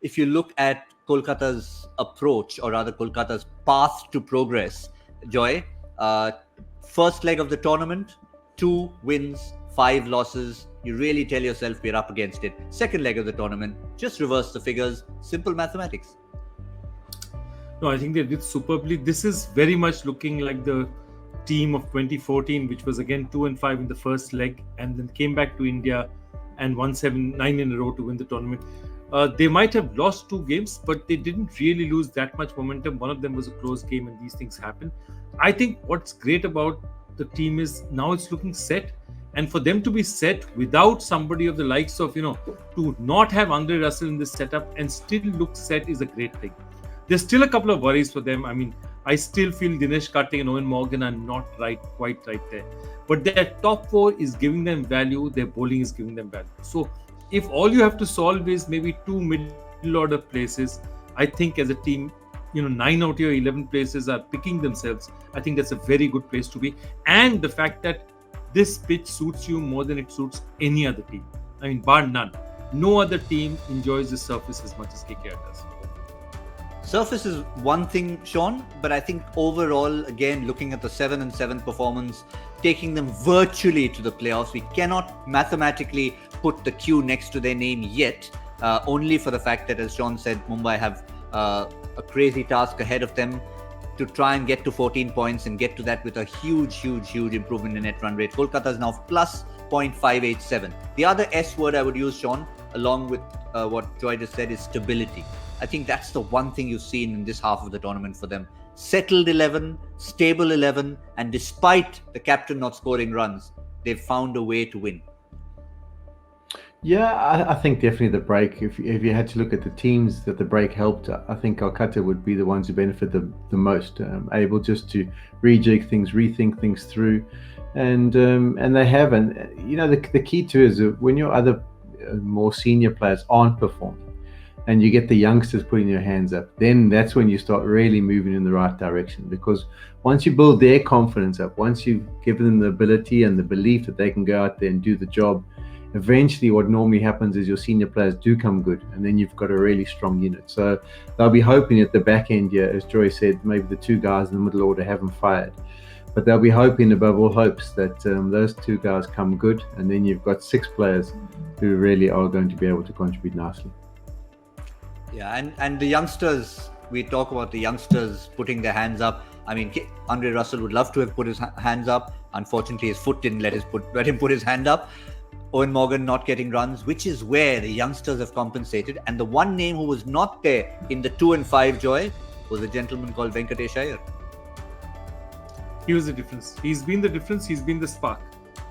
if you look at Kolkata's approach, or rather Kolkata's path to progress, Joy, uh, first leg of the tournament, 2 wins, 5 losses. You really tell yourself we're up against it. Second leg of the tournament, just reverse the figures, simple mathematics. No, I think they did superbly. This is very much looking like the team of 2014, which was again 2-5 in the first leg, and then came back to India and won 7-9 in a row to win the tournament. They might have lost 2 games, but they didn't really lose that much momentum. One of them was a close game, and these things happen. I think what's great about the team is now it's looking set, and for them to be set without somebody of the likes of, to not have Andre Russell in this setup and still look set is a great thing. There's still a couple of worries for them. I mean, I still feel Dinesh Karthik and Owen Morgan are not quite right there. But their top 4 is giving them value. Their bowling is giving them value. So if all you have to solve is maybe 2 middle order places, I think as a team, 9 out of your 11 places are picking themselves. I think that's a very good place to be. And the fact that this pitch suits you more than it suits any other team. I mean, bar none. No other team enjoys the surface as much as KKR does. Surface is one thing, Sean, but I think overall, again, looking at the 7-7 performance, taking them virtually to the playoffs, we cannot mathematically put the Q next to their name yet, only for the fact that, as Sean said, Mumbai have a crazy task ahead of them to try and get to 14 points and get to that with a huge improvement in net run rate. Kolkata is now plus 0.587. The other S word I would use, Sean, along with what Joy just said, is stability. I think that's the one thing you've seen in this half of the tournament for them. Settled 11, stable 11, and despite the captain not scoring runs, they've found a way to win. Yeah, I think definitely the break. If you had to look at the teams that the break helped, I think Kolkata would be the ones who benefit the most, able just to rejig things, rethink things through, and they have. And the key to it is that when your other more senior players aren't performing, and you get the youngsters putting their hands up, then that's when you start really moving in the right direction. Because once you build their confidence up, once you've given them the ability and the belief that they can go out there and do the job, eventually what normally happens is your senior players do come good, and then you've got a really strong unit. So they'll be hoping at the back end here, as Joy said, maybe the 2 guys in the middle order haven't fired. But they'll be hoping above all hopes that those 2 guys come good, and then you've got 6 players who really are going to be able to contribute nicely. Yeah, and the youngsters, we talk about the youngsters putting their hands up. I mean, Andre Russell would love to have put his hands up. Unfortunately, his foot didn't let him put his hand up. Owen Morgan not getting runs, which is where the youngsters have compensated. And the one name who was not there in the 2-5, Joy, was a gentleman called Venkatesh Iyer. He was the difference. He's been the difference. He's been the spark.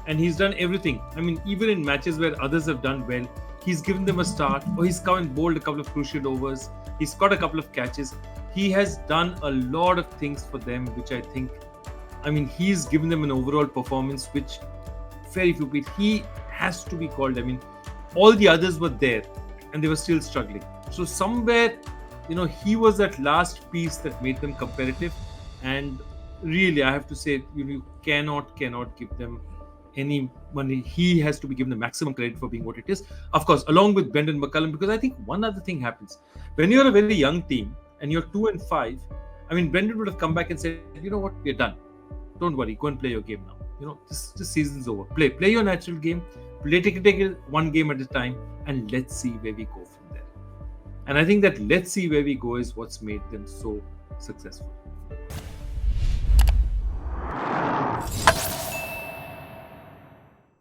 And he's done everything. I mean, even in matches where others have done well, he's given them a start, or he's come and bowled a couple of crucial overs. He's got a couple of catches. He has done a lot of things for them, which I think, he's given them an overall performance which very few people. He has to be called. I mean, all the others were there and they were still struggling. So somewhere, he was that last piece that made them competitive. And really, I have to say, you cannot give them any money. He has to be given the maximum credit for being what it is. Of course, along with Brendan McCullum, because I think one other thing happens. When you're a very young team and you're 2-5, Brendan would have come back and said, you know what, we're done. Don't worry, go and play your game now. This season's over. Play your natural game. Take it one game at a time, and let's see where we go from there. And I think that let's see where we go is what's made them so successful.